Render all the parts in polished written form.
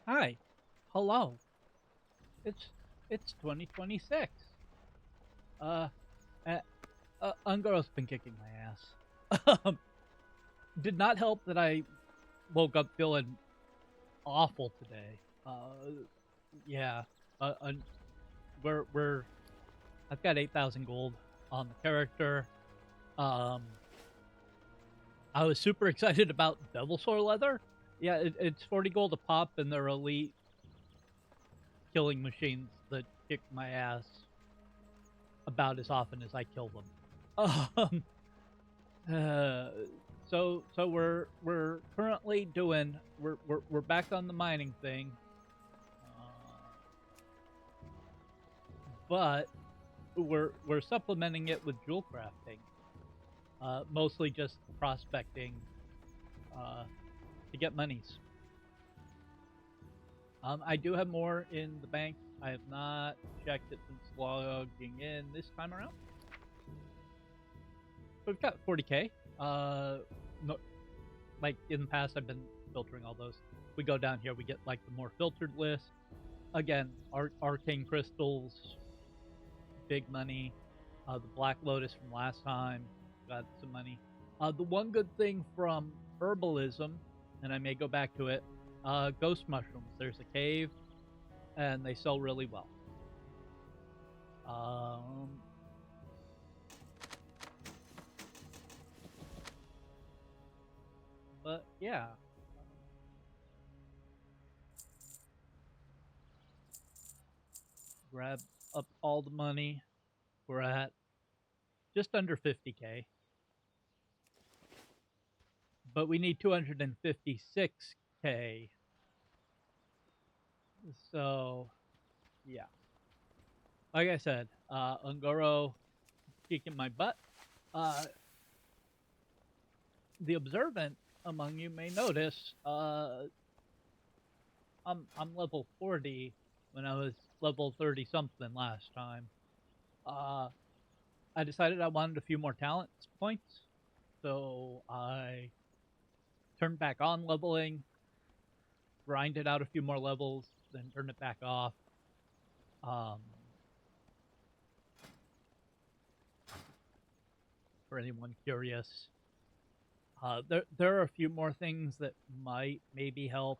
Hi. Hello. It's it's 2026. Uh, uh, Ungaro's been kicking my ass. Did not help that I woke up feeling awful today. Yeah. Uh, uh, we're I've got 8,000 gold on the character. Um, I was super excited about Devilsaur leather. Yeah, it's 40 gold a pop, and they're elite killing machines that kick my ass about as often as I kill them. Um, uh, so we're currently doing we're back on the mining thing, but we're supplementing it with jewel crafting, mostly just prospecting uh, to get monies. I do have more in the bank. I have not checked it since logging in this time around. We've got 40k. No, like in the past, I've been filtering all those. We go down here, we get like the more filtered list. Again, arcane crystals, big money. The Black Lotus from last time got some money. The one good thing from herbalism, and I may go back to it, ghost mushrooms. There's a cave, and they sell really well. Um, but yeah, grab up all the money. We're at just under 50k, but we need 256k. So yeah, like I said, Ungoro kicking my butt. Uh, the observant among you may notice I'm level 40 when I was level 30 something last time. Uh, I decided I wanted a few more talent points, so I turned back on leveling, grinded out a few more levels, then turned it back off. Um, for anyone curious, there are a few more things that might maybe help.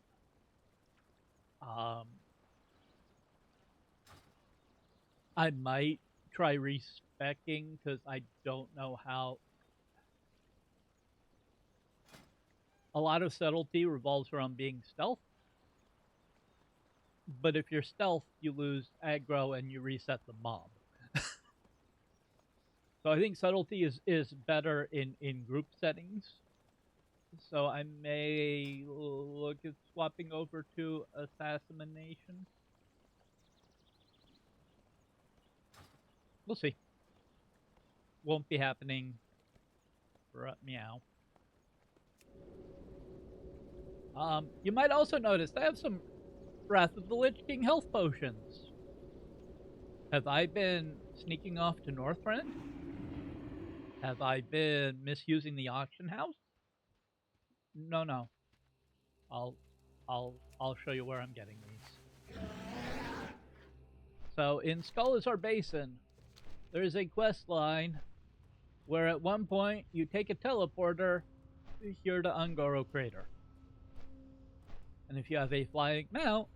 Um, I might try respecking because I don't know how. A lot of subtlety revolves around being stealth, but if you're stealth, you lose aggro and you reset the mob. So I think subtlety is better in group settings. So I may look at swapping over to assassination. We'll see. Won't be happening for meow. You might also notice I have some Wrath of the Lich King health potions. Have I been sneaking off to Northrend? Have I been misusing the auction house? No, no. I'll I'll show you where I'm getting these. So in Skullazar Basin, there is a quest line where at one point you take a teleporter here to Ungoro Crater. And if you have a flying mount,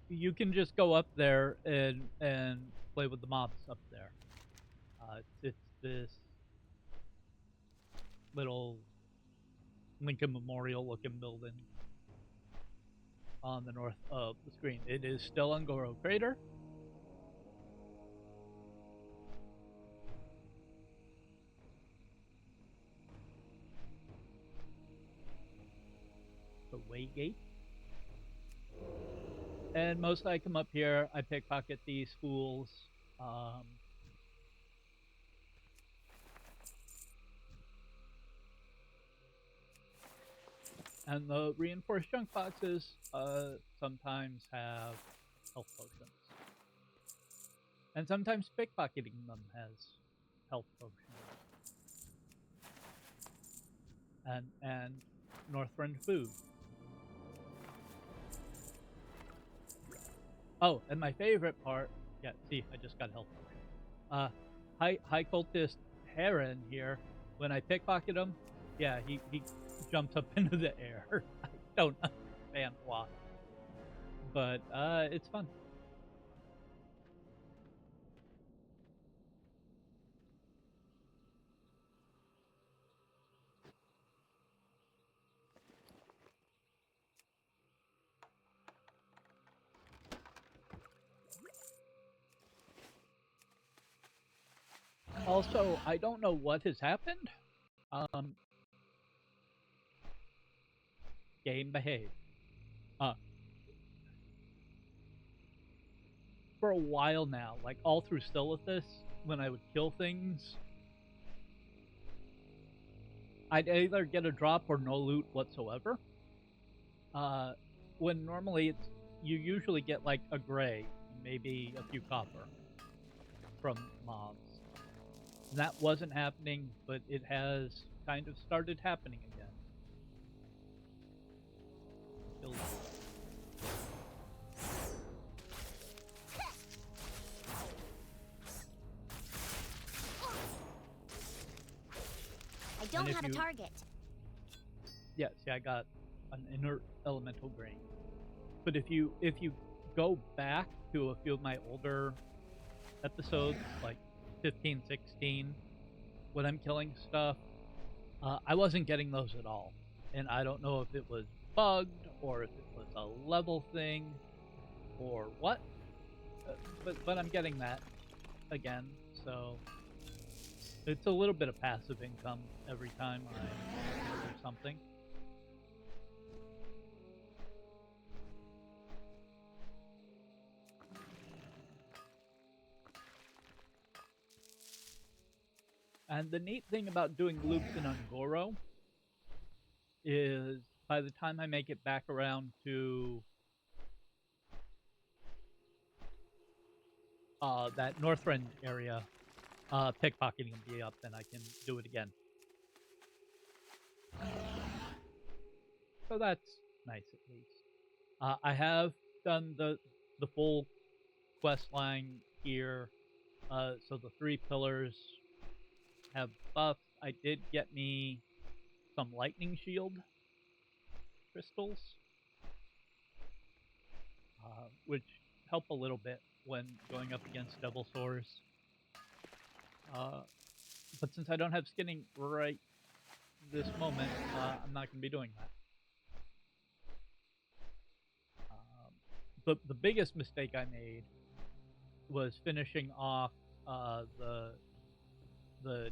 you can just go up there and play with the mobs up there. It's this little Lincoln Memorial looking building on the north of the screen. It is still Ungoro Crater. The Waygate. And mostly I come up here, I pickpocket these schools. And the reinforced junk boxes sometimes have health potions. And sometimes pickpocketing them has health potions. And Northrend food. Oh, and my favorite part, yeah, see, I just got health. High cultist Heron here, when I pickpocket him, yeah, he jumps up into the air. I don't understand why. But, it's fun. Also, I don't know what has happened. Um, Game behave. Uh, for a while now, like all through Silithus, when I would kill things, I'd either get a drop or no loot whatsoever. Uh, when normally you usually get like a gray, maybe a few copper from mobs. And that wasn't happening, but it has kind of started happening again. I don't have a target. Yeah, see, I got an inert elemental grain. But if you go back to a few of my older episodes, like 15, 16, when I'm killing stuff, I wasn't getting those at all. And I don't know if it was bugged or if it was a level thing or what. But I'm getting that again, so it's a little bit of passive income every time I do something. And the neat thing about doing loops in Ungoro is by the time I make it back around to that Northrend area, pickpocketing will be up, and I can do it again. So that's nice at least. I have done the full quest line here. So the 3 pillars have buffs. I did get me some lightning shield crystals, which help a little bit when going up against devil sores. But since I don't have skinning right this moment, I'm not going to be doing that. The biggest mistake I made was finishing off the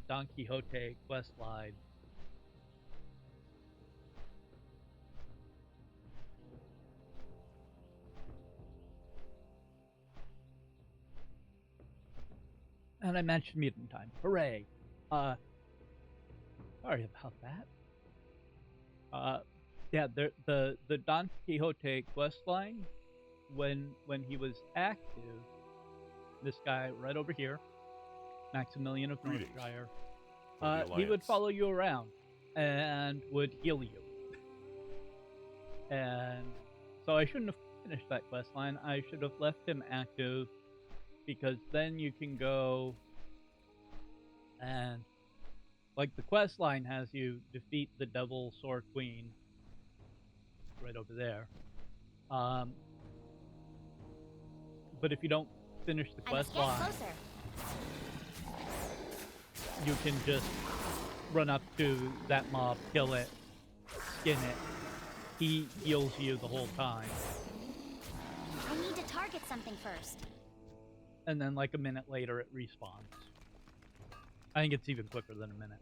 Don Quixote quest line. And I managed to meet it in time. Hooray! Sorry about that. Yeah, the Don Quixote quest line, when he was active, this guy right over here, Maximilian of Northshire, he would follow you around and would heal you. And so I shouldn't have finished that quest line. I should have left him active, because then you can go and, like, the quest line has you defeat the Devil Sword Queen right over there. But if you don't finish the quest line, you can just run up to that mob, kill it, skin it. He heals you the whole time. I need to target something first. And then like a minute later it respawns. I think it's even quicker than a minute.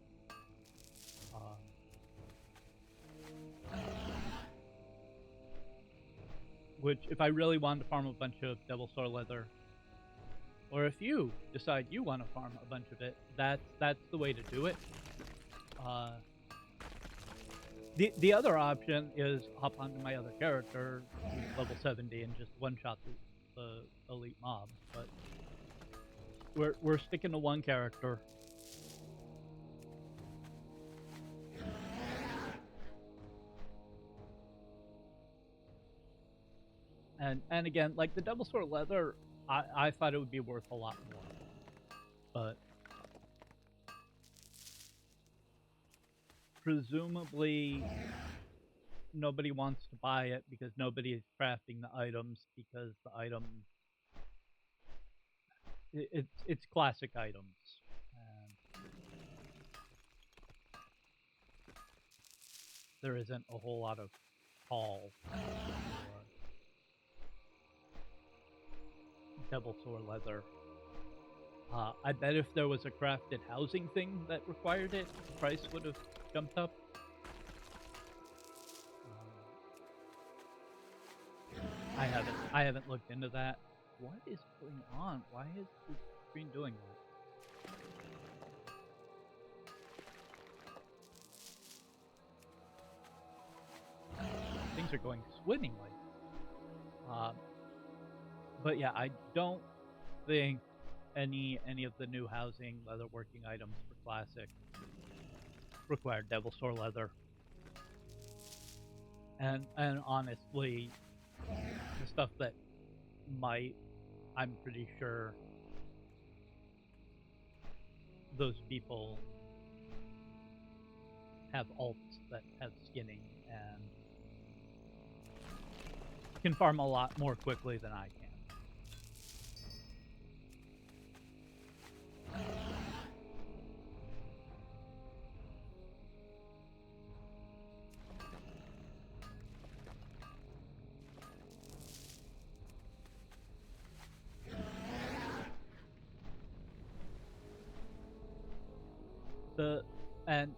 Which, if I really wanted to farm a bunch of Devil Sword Leather, or if you decide you want to farm a bunch of it, that's the way to do it. The other option is hop onto my other character, who's level 70, and just one-shot the elite mob. But we're sticking to one character. And again, like the double sword leather, I thought it would be worth a lot more, but presumably nobody wants to buy it because nobody is crafting the items because the items it's classic items. And there isn't a whole lot of call for double sword leather. I bet if there was a crafted housing thing that required it, the price would have jumped up. I haven't looked into that. What is going on? Why is the screen doing that? Things are going swimmingly. But yeah, I don't think any of the new housing leatherworking items for classic require devil sword leather. And honestly, the stuff that might, I'm pretty sure those people have alts that have skinning and can farm a lot more quickly than I can.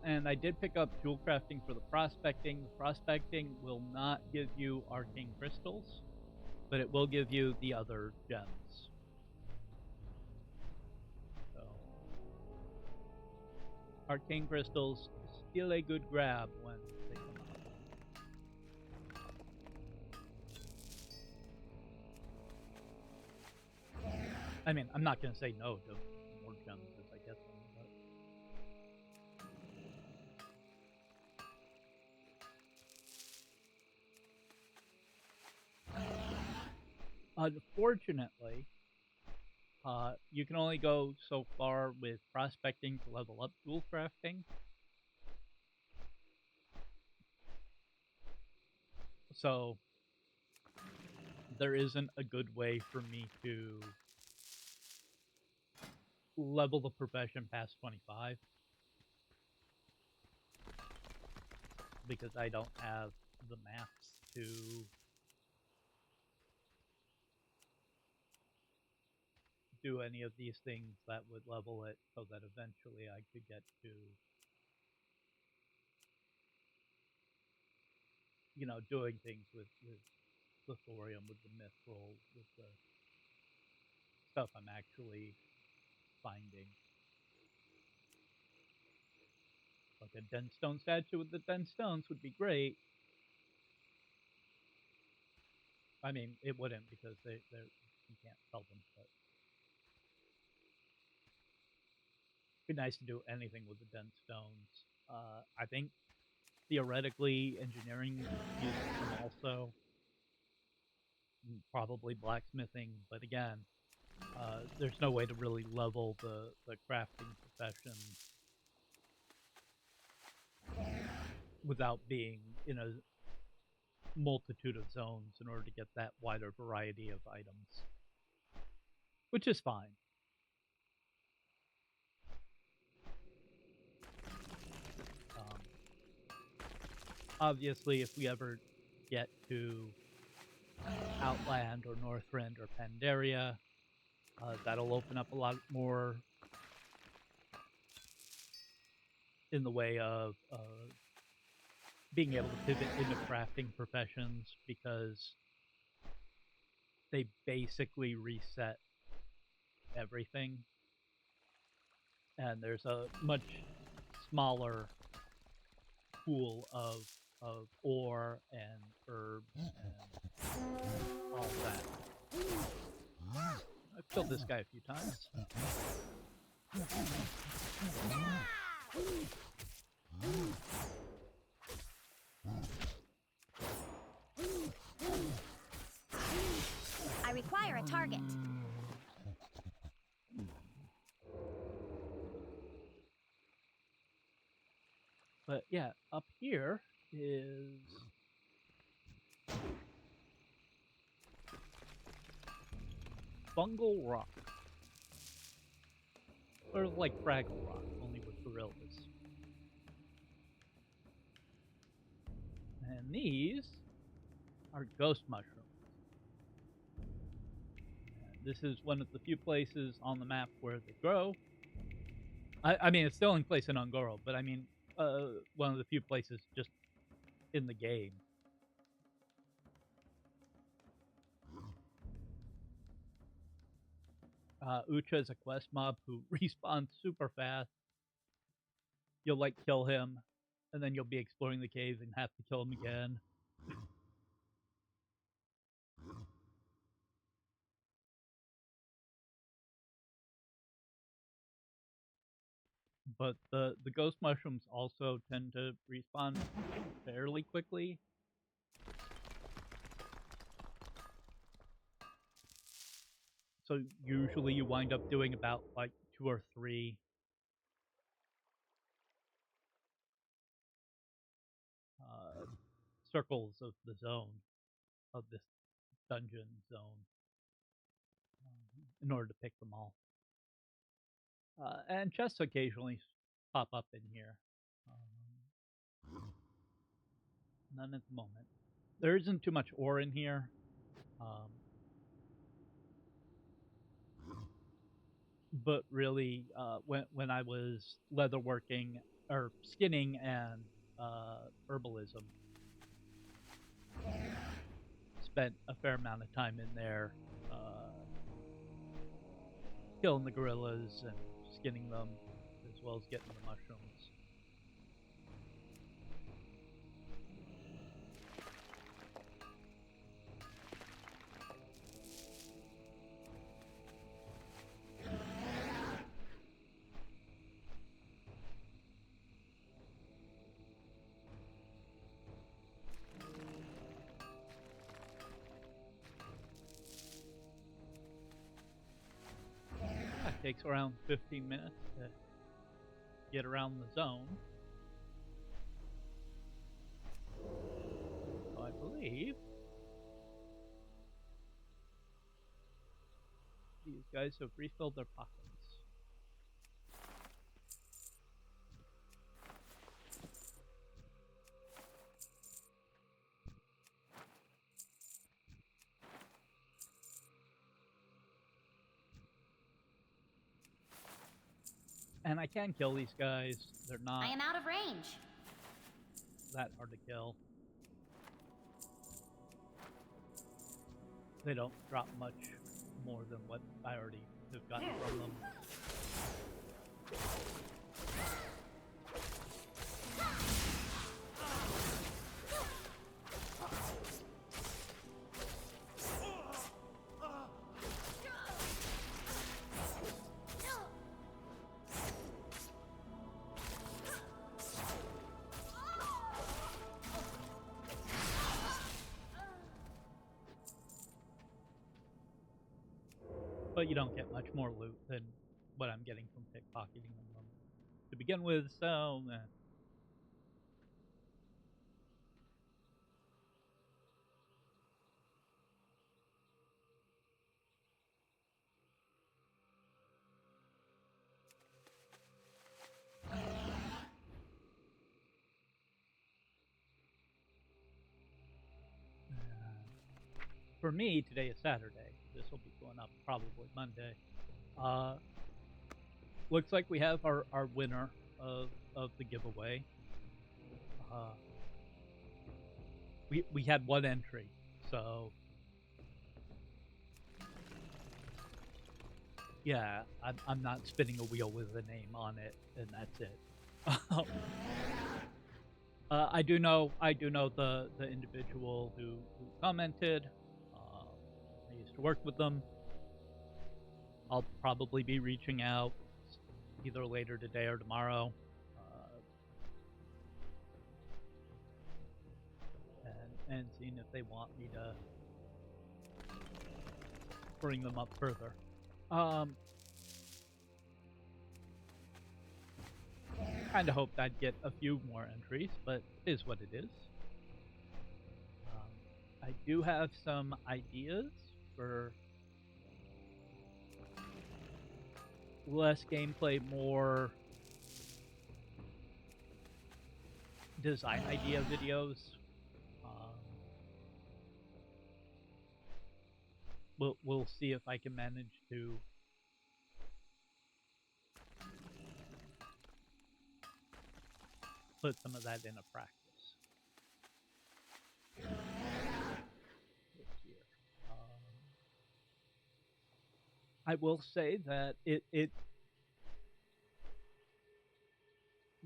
And I did pick up jewel crafting for the prospecting. The prospecting will not give you arcane crystals, but it will give you the other gems. So arcane crystals still a good grab when they come out. I mean, I'm not gonna say no to more gems as I get them, but unfortunately, you can only go so far with prospecting to level up jewel crafting. So there isn't a good way for me to level the profession past 25 because I don't have the maps to do any of these things that would level it so that eventually I could get to, you know, doing things with the thorium, with the mithril, with the stuff I'm actually finding. Like a dense stone statue with the dense stones would be great. I mean, it wouldn't because they're you can't sell them, but it'd be nice to do anything with the dense stones. I think theoretically engineering uses them also, probably blacksmithing, but again, there's no way to really level the crafting profession without being in a multitude of zones in order to get that wider variety of items, which is fine. Obviously, if we ever get to Outland or Northrend or Pandaria, that'll open up a lot more in the way of being able to pivot into crafting professions because they basically reset everything, and there's a much smaller pool of ore and herbs and all that. I've killed this guy a few times. fire a target. But yeah, up here is Fungal Rock. Sort of like Fraggle Rock, only with gorillas. And these are ghost mushrooms. And this is one of the few places on the map where they grow. I mean, it's the only place in Ungoro, but I mean, one of the few places just in the game. Ucha is a quest mob who respawns super fast. You'll like kill him, and then you'll be exploring the cave and have to kill him again. But the ghost mushrooms also tend to respawn fairly quickly. So usually you wind up doing about like 2 or 3 circles of the zone, of this dungeon zone, in order to pick them all. And chests occasionally pop up in here. None at the moment. There isn't too much ore in here. But really, when I was leatherworking or skinning and herbalism, spent a fair amount of time in there, killing the gorillas and skinning them, as well as getting the mushrooms. Takes around 15 minutes to get around the zone. So I believe these guys have refilled their pockets. And I can kill these guys. They're not I am out of range. that hard to kill. They don't drop much more than what I already have gotten from them. But you don't get much more loot than what I'm getting from pickpocketing them to begin with, so for me, today is Saturday. This will be going up probably Monday. Looks like we have our winner of the giveaway. We had one entry, so yeah, I'm not spinning a wheel with a name on it, and that's it. I do know the individual who commented. I used to work with them. I'll probably be reaching out either later today or tomorrow, and seeing if they want me to bring them up further. Kind of hoped I'd get a few more entries, but it is what it is. I do have some ideas for less gameplay, more design idea videos. We'll see if I can manage to put some of that into practice. I will say that it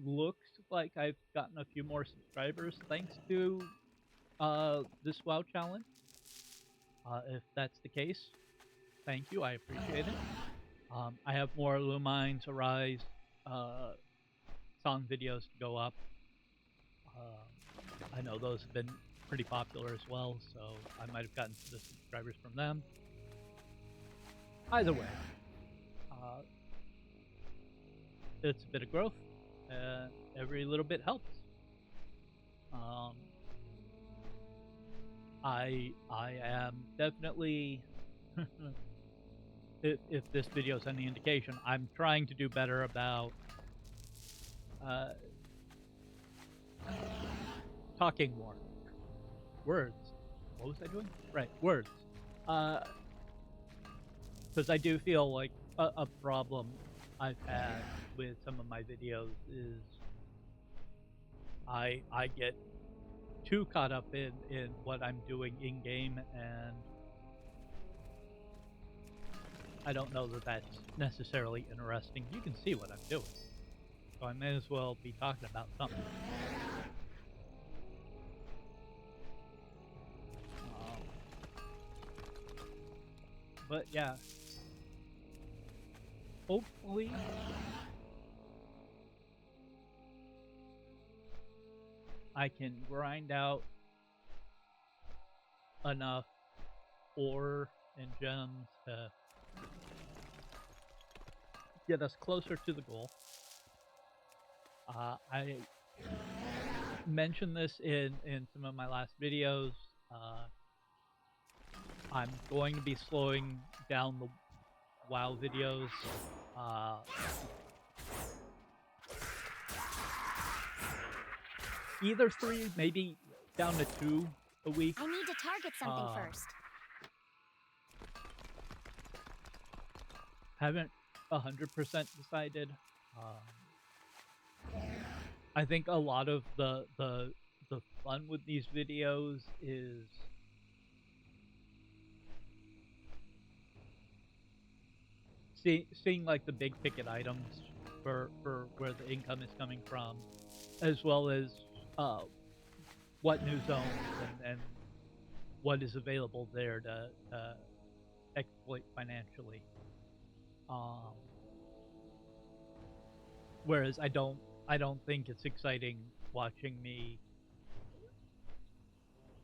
looks like I've gotten a few more subscribers thanks to this WoW challenge. If that's the case, thank you. I appreciate it. I have more Lumines Arise song videos to go up. I know those have been pretty popular as well, so I might have gotten the subscribers from them. Either way, it's a bit of growth. Every little bit helps. I am definitely, if this video is any indication, I'm trying to do better about talking more. Words. What was I doing? Right, words. Because I do feel like a problem I've had with some of my videos is I get too caught up in what I'm doing in game, and I don't know that that's necessarily interesting. You can see what I'm doing, so I may as well be talking about something. But yeah, hopefully I can grind out enough ore and gems to get us closer to the goal. I mentioned this in some of my last videos. I'm going to be slowing down the WoW videos. Either 3, maybe down to 2 a week. I need to target something first. Haven't 100% decided. I think a lot of the fun with these videos is seeing like the big ticket items for where the income is coming from, as well as what new zones and what is available there to exploit financially. Whereas I don't think it's exciting watching me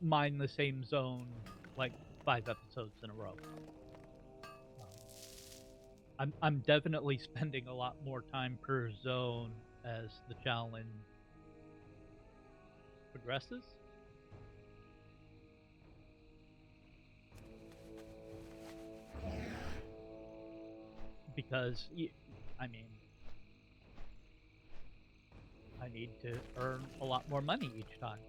mine the same zone like 5 episodes in a row. I'm definitely spending a lot more time per zone as the challenge progresses. Because, I mean, I need to earn a lot more money each time.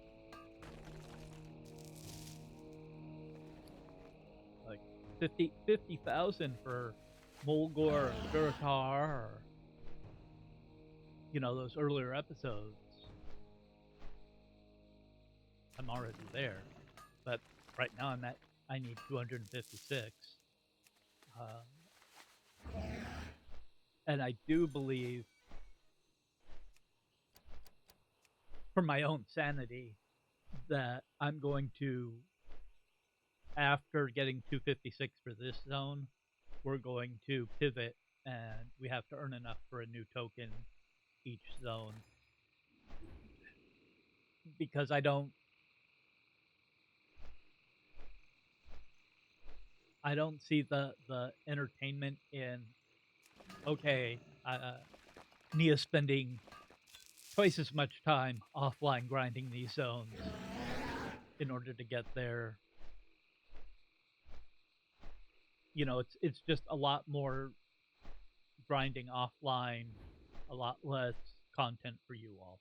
Like 50,000 for Mulgore or Duratar, or, you know, those earlier episodes. I'm already there, but right now I need 256. And I do believe, for my own sanity, that I'm going to, after getting 256 for this zone, we're going to pivot, and we have to earn enough for a new token each zone. Because I don't I don't see the entertainment in, okay, Nia's spending twice as much time offline grinding these zones in order to get there. You know, it's just a lot more grinding offline, a lot less content for you all.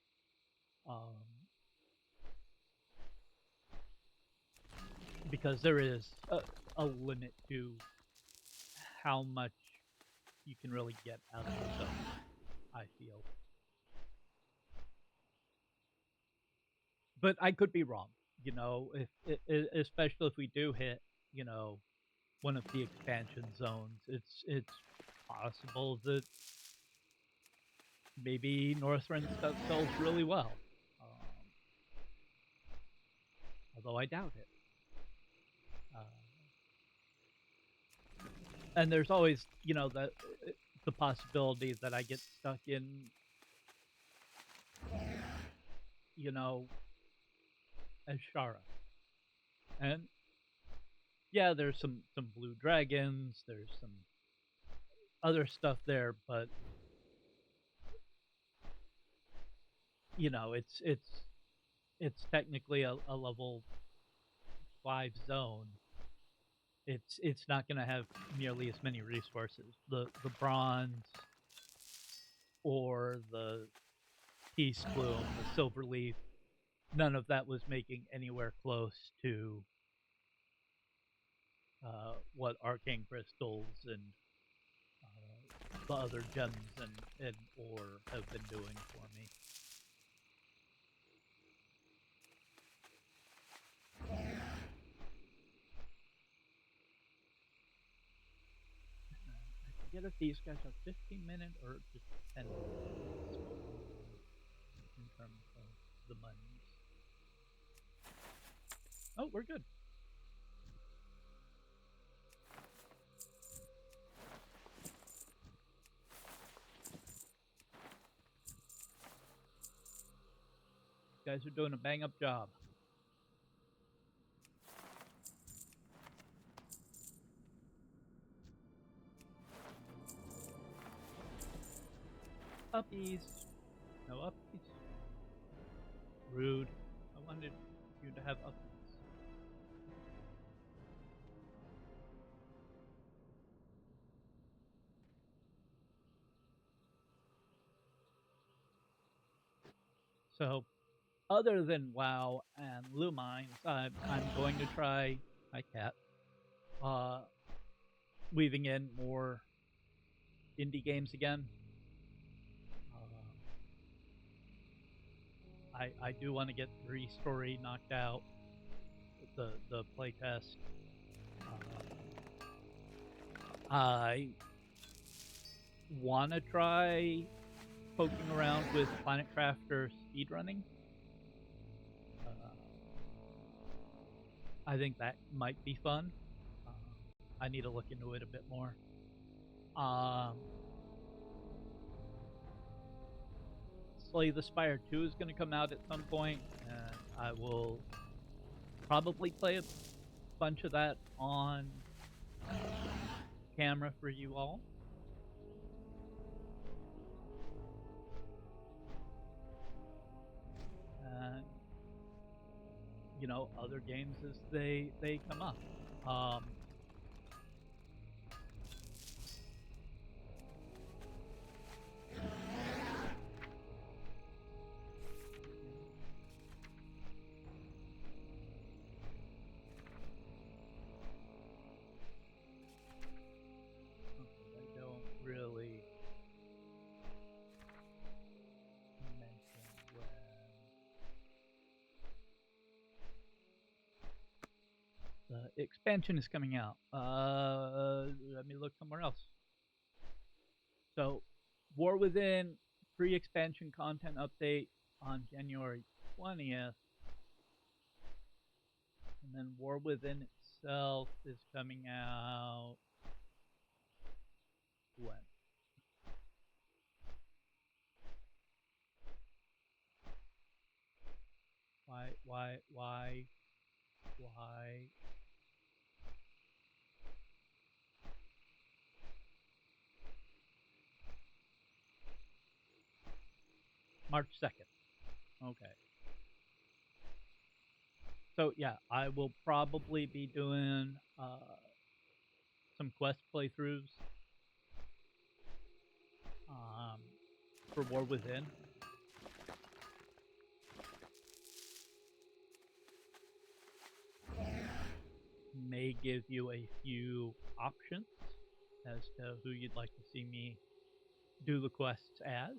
Because there is a limit to how much you can really get out of the zone, I feel. But I could be wrong, you know, if especially if we do hit, you know, one of the expansion zones, it's possible that maybe Northrend stuff sells really well. Although I doubt it. And there's always, you know, the possibility that I get stuck in, you know, as Shara. And yeah, there's some blue dragons, there's some other stuff there, but you know, it's technically a level 5 zone. It's not going to have nearly as many resources. The bronze or the peace bloom, the silver leaf, none of that was making anywhere close to what arcane crystals and the other gems and ore have been doing for me. I forget if these guys are 15-minute or just 10 minutes in terms of the monies. Oh, we're good. You guys are doing a bang-up job. Uppies. No uppies. Rude. I wanted you to have uppies. So, other than WoW and Lumines, I'm going to try my cat, weaving in more indie games again. I do want to get 3 story knocked out, the playtest. I want to try poking around with Planet Crafter speedrunning. I think that might be fun. I need to look into it a bit more. Slay the Spire 2 is going to come out at some point, and I will probably play a bunch of that on camera for you all. And, you know, other games as they come up. I don't really mention when the expansion is coming out. Let me look somewhere else. So, War Within pre-expansion content update on January 20th. And then War Within itself is coming out when? Why? March 2nd. Okay. So yeah, I will probably be doing some quest playthroughs um, for War Within. May give you a few options as to who you'd like to see me do the quests as.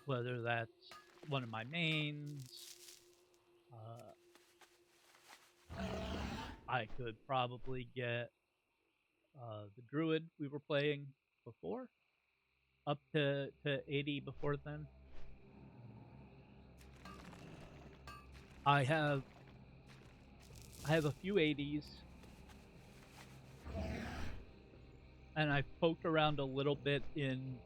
Whether that's one of my mains, I could probably get the druid we were playing before up to 80 before then. I have a few 80s, and I've poked around a little bit in.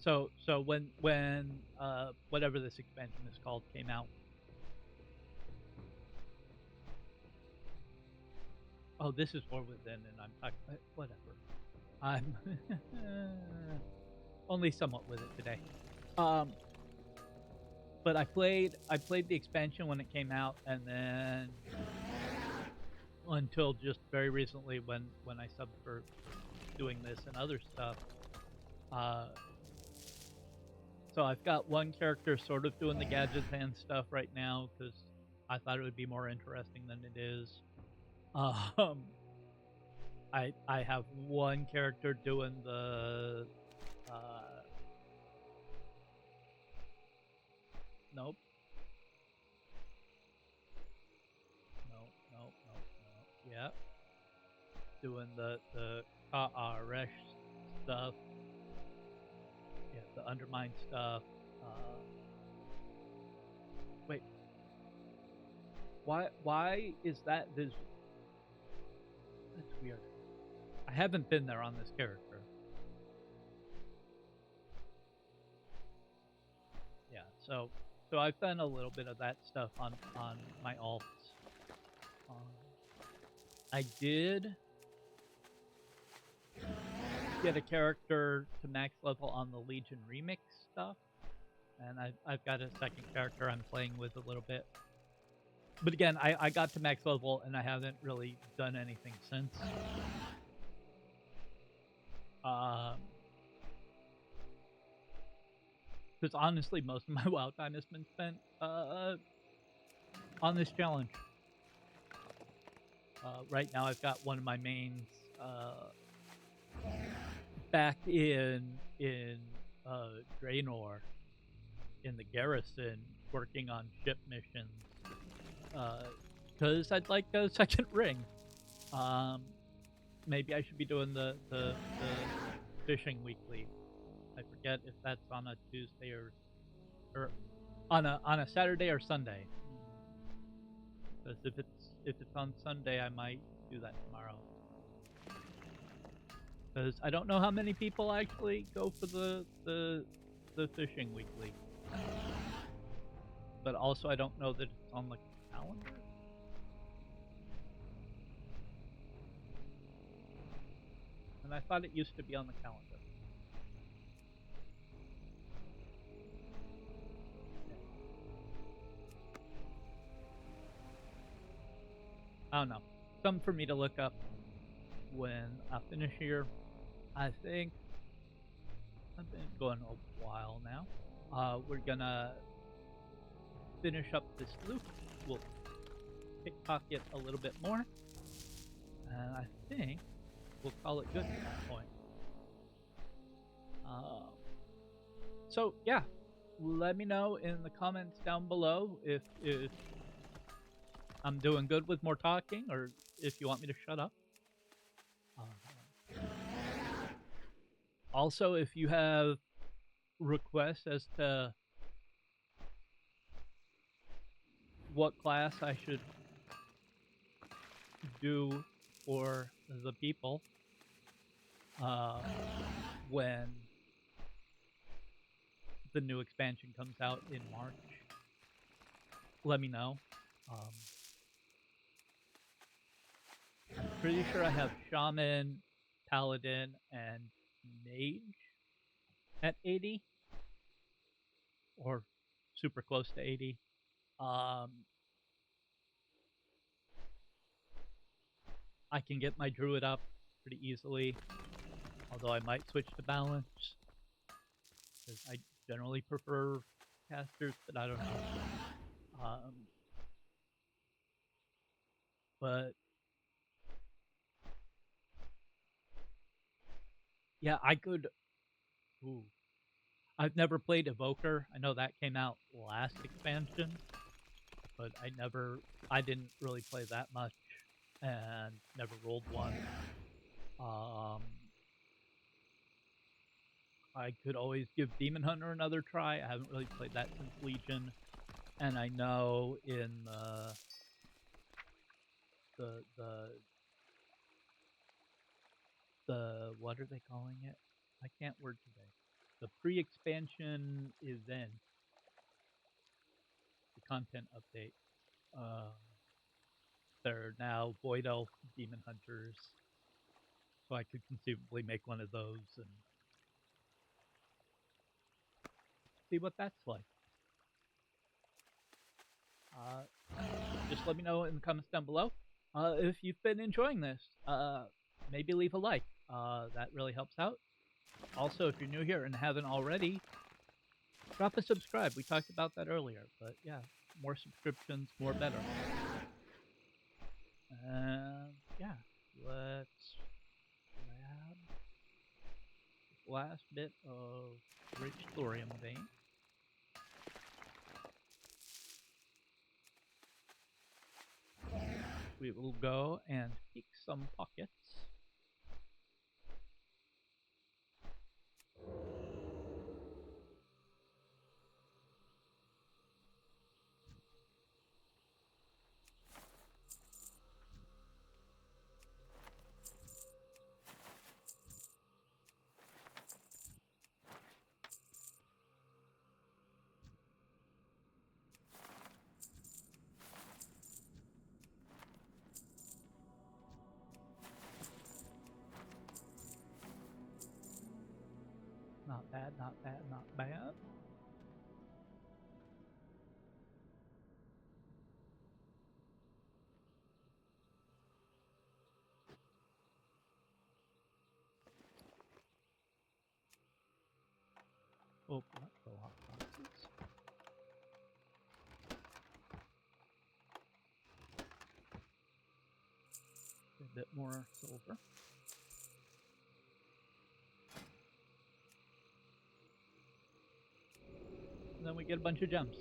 So when whatever this expansion is called came out. Oh, this is War Within, and I'm talking whatever. I'm only somewhat with it today. But I played the expansion when it came out, and then until just very recently when I subbed for doing this and other stuff. So I've got one character sort of doing the gadgets and stuff right now because I thought it would be more interesting than it is. I have one character doing the nope. Nope. Yeah. Doing the Resh stuff. Yeah, the undermine stuff. Wait. Why is that visible? That's weird. I haven't been there on this character. Yeah, so I've done a little bit of that stuff on my alts. I did get a character to max level on the Legion remix stuff, and I've got a second character I'm playing with a little bit. But again, I got to max level and I haven't really done anything since. Because honestly, most of my WoW time has been spent on this challenge. Right now, I've got one of my mains back in Draenor, in the garrison, working on ship missions. Because I'd like a second ring. Maybe I should be doing the fishing weekly. I forget if that's on a Tuesday or on a Saturday or Sunday. Because if it's on Sunday, I might do that tomorrow. Because I don't know how many people actually go for the fishing weekly. But also I don't know that it's on the calendar. And I thought it used to be on the calendar. I don't know. Something for me to look up when I finish here. I think I've been going a while now. We're gonna finish up this loop. We'll pickpocket a little bit more, and I think we'll call it good at that point. So yeah, let me know in the comments down below if I'm doing good with more talking, or if you want me to shut up. Also, if you have requests as to what class I should do for the people when the new expansion comes out in March, let me know. I'm pretty sure I have Shaman, Paladin, and mage at 80 or super close to 80. I can get my druid up pretty easily, although I might switch to balance because I generally prefer casters, but I don't know. But yeah, I could. Ooh, I've never played Evoker. I know that came out last expansion, but I didn't really play that much and never rolled one. I could always give Demon Hunter another try. I haven't really played that since Legion, and I know in the what are they calling it? I can't word today. The pre-expansion event, the content update. They're now Void Elf Demon Hunters, so I could conceivably make one of those and see what that's like. Just let me know in the comments down below if you've been enjoying this. Maybe leave a like. That really helps out. Also, if you're new here and haven't already, drop a subscribe. We talked about that earlier, but yeah, more subscriptions, more better. Yeah, let's grab this last bit of rich thorium vein. We will go and pick some pockets. Not bad, not bad, not bad. Oh, not the lock boxes. A bit more silver. And then we get a bunch of gems.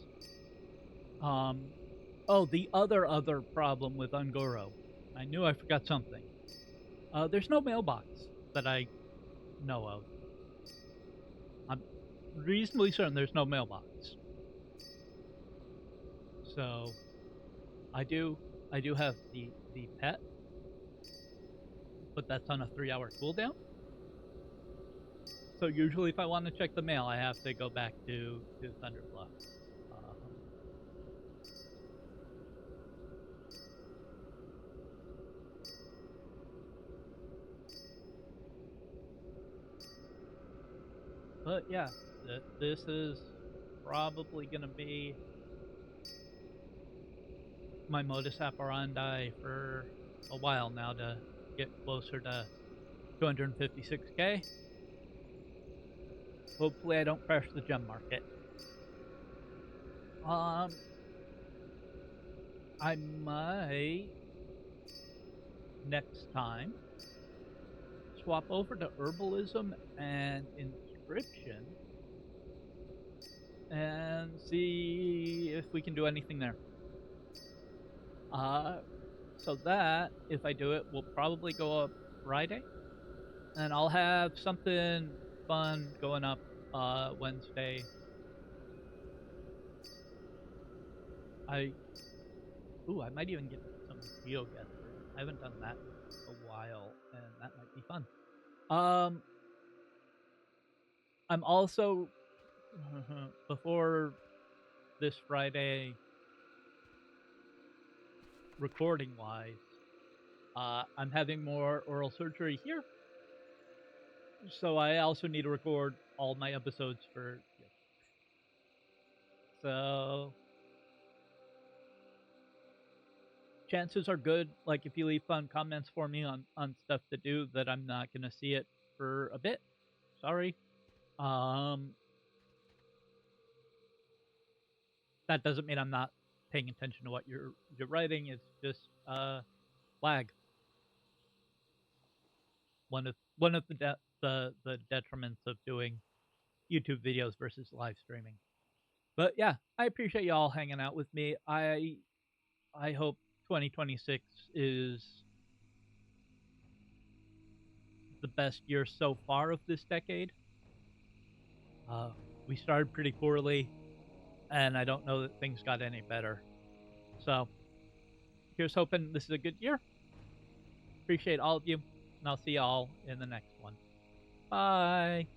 Oh, the other problem with Ungoro. I knew I forgot something. There's no mailbox that I know of. I'm reasonably certain there's no mailbox. So I do have the pet, but that's on a 3-hour cooldown. So usually if I want to check the mail, I have to go back to Thunderbluff. But yeah, this is probably going to be my modus operandi for a while now to get closer to 256k. Hopefully I don't crash the gem market. I might next time swap over to herbalism and inscription and see if we can do anything there. So that, if I do it, will probably go up Friday. And I'll have something fun going up Wednesday. I might even get some GeoGuessr. I haven't done that in a while, and that might be fun. I'm also before this Friday, recording wise, I'm having more oral surgery here, So I also need to record all my episodes for. So chances are good, like if you leave fun comments for me on stuff to do, that I'm not gonna see it for a bit. Sorry. Um, that doesn't mean I'm not paying attention to what you're writing. It's just lag. One of the detriments of doing YouTube videos versus live streaming. But yeah, I appreciate y'all hanging out with me. I hope 2026 is the best year so far of this decade. Uh, we started pretty poorly, and I don't know that things got any better. So here's hoping this is a good year. Appreciate all of you, and I'll see y'all in the next one. Bye.